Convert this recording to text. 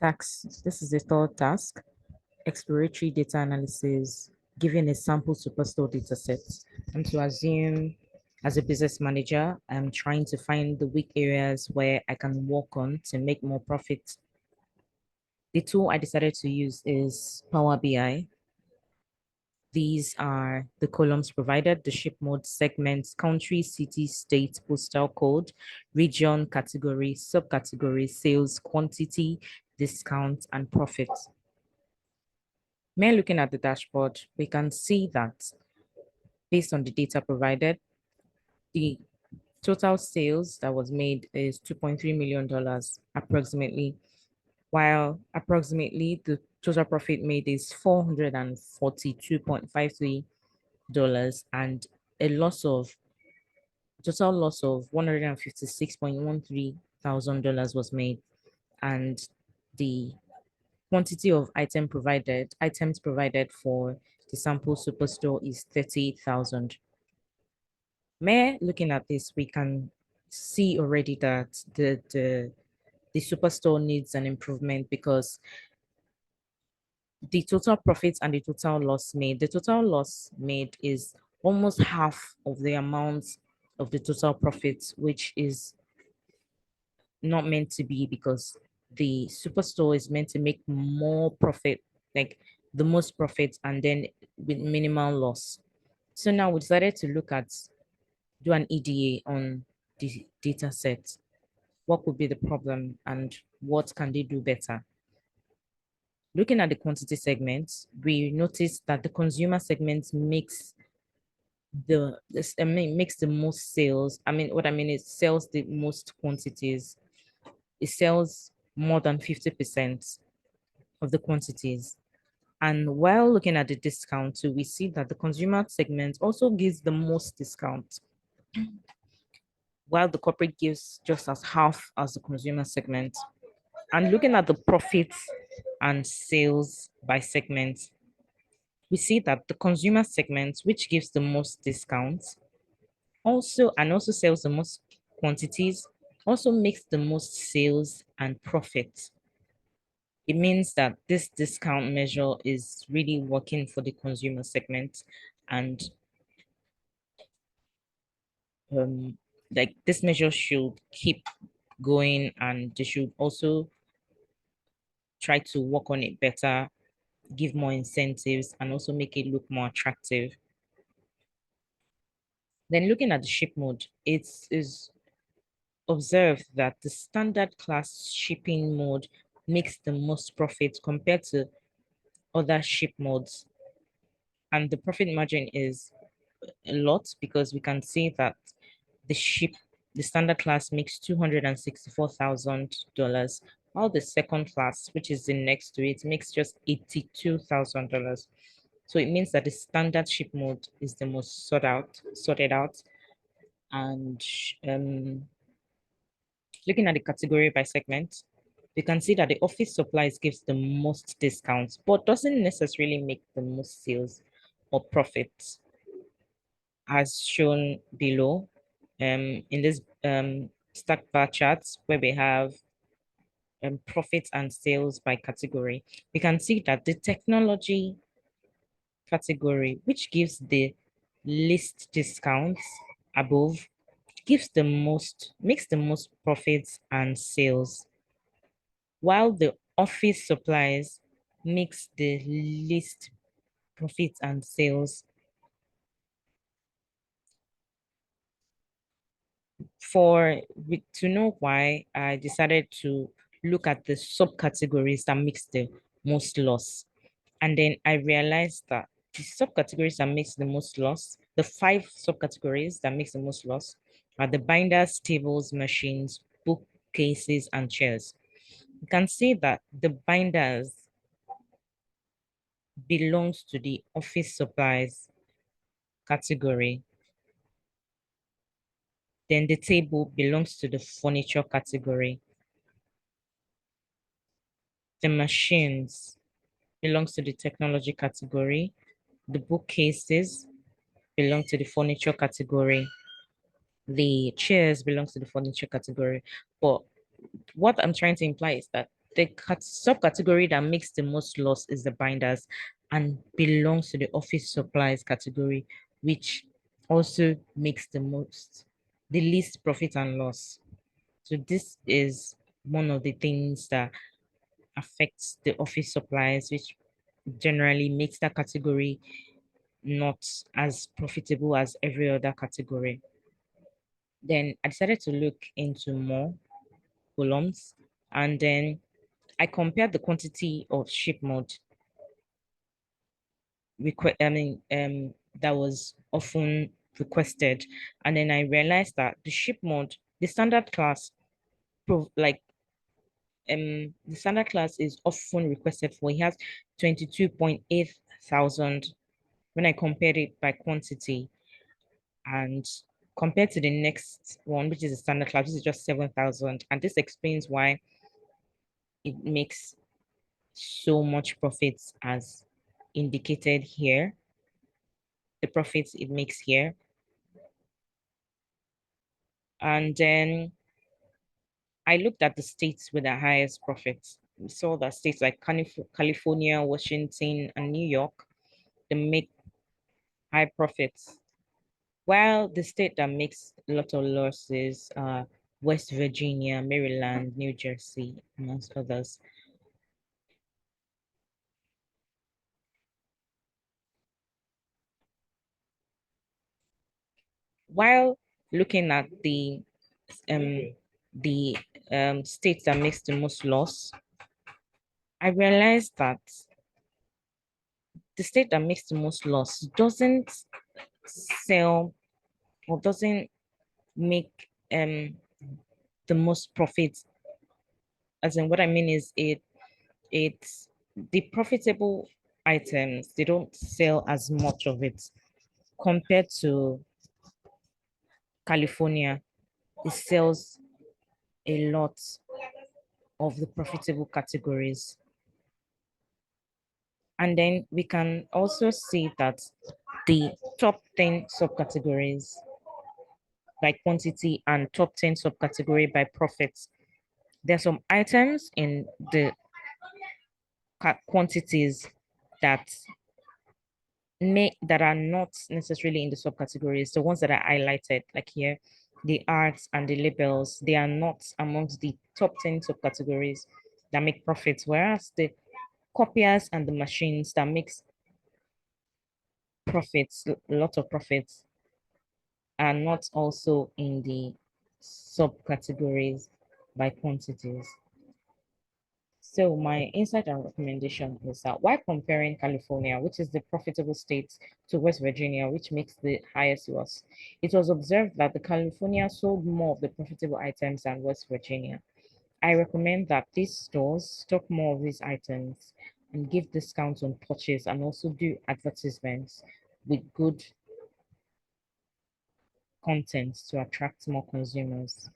This is the third task, exploratory data analysis, given a sample superstore data set. And to assume as a business manager, I'm trying to find the weak areas where I can work on to make more profit. The tool I decided to use is Power BI. These are the columns provided: the ship mode, segments, country, city, state, postal code, region, category, subcategory, sales, quantity, discount, and profit. When looking at the dashboard, we can see that based on the data provided, the total sales that was made is $2.3 million approximately, while approximately the total profit made is $442.53, and a total loss of $156.13 thousand was made, and the quantity of items provided for the sample superstore is 30,000. Looking at this, we can see already that the superstore needs an improvement because the total profits and the total loss made is almost half of the amount of the total profits, which is not meant to be, because the superstore is meant to make more profit, like the most profit, and then with minimal loss. So now we decided to do an EDA on the data set. What could be the problem and what can they do better? Looking at the quantity segments, we noticed that the consumer segment makes makes the most sales. What I mean is sells the most quantities. It sells more than 50% of the quantities. And while looking at the discount too, we see that the consumer segment also gives the most discount, while the corporate gives just as half as the consumer segment. And looking at the profits and sales by segment, we see that the consumer segment, which gives the most discounts, also sells the most quantities, also makes the most sales and profit. It means that this discount measure is really working for the consumer segment, and like this measure should keep going, and they should also try to work on it better, give more incentives, and also make it look more attractive. Then looking at the ship mode, it is observed that the standard class shipping mode makes the most profit compared to other ship modes. And the profit margin is a lot, because we can see that the standard class makes $264,000, while the second class, which is the next to it, makes just $82,000. So it means that the standard ship mode is the most sorted out. And looking at the category by segment, we can see that the office supplies gives the most discounts, but doesn't necessarily make the most sales or profits, as shown below. In this stack bar charts, where we have profits and sales by category, we can see that the technology category, which gives the least discounts above, makes the most profits and sales, while the office supplies makes the least profits and sales. To know why, I decided to look at the subcategories that makes the most loss. And then I realized that the subcategories that makes the most loss, the 5 subcategories that makes the most loss, are the binders, tables, machines, bookcases, and chairs. You can see that the binders belongs to the office supplies category. Then the table belongs to the furniture category. The machines belongs to the technology category. The bookcases belong to the furniture category. The chairs belongs to the furniture category. But what I'm trying to imply is that The subcategory that makes the most loss is the binders and belongs to the office supplies category, which also makes the least profit and loss. So this is one of the things that affects the office supplies, which generally makes that category not as profitable as every other category. Then I decided to look into more columns, and then I compared the quantity of ship mode that was often requested, and then I realized that the ship mode, the standard class, like the standard class is often requested for. He has 22.8 thousand when I compared it by quantity, and compared to the next one, which is the standard class, this is just 7,000. And this explains why it makes so much profits as indicated here, the profits it makes here. And then I looked at the states with the highest profits. We saw that states like California, Washington, and New York, they make high profits. While the state that makes a lot of losses are West Virginia, Maryland, New Jersey, amongst others. While looking at um the states that makes the most loss, I realized that the state that makes the most loss doesn't sell or doesn't make the most profit. As in what I mean is it's the profitable items, they don't sell as much of it compared to California. It sells a lot of the profitable categories. And then we can also see that the top 10 subcategories by quantity and top 10 subcategory by profits. There are some items in the quantities that that are not necessarily in the subcategories. The ones that are highlighted, like here, the arts and the labels, they are not amongst the top 10 subcategories that make profits, whereas the copiers and the machines that makes profits, a lot of profits, are not also in the subcategories by quantities. So my insight and recommendation is that while comparing California, which is the profitable state, to West Virginia, which makes the highest loss, it was observed that the California sold more of the profitable items than West Virginia. I recommend that these stores stock more of these items and give discounts on purchase and also do advertisements with good content to attract more consumers.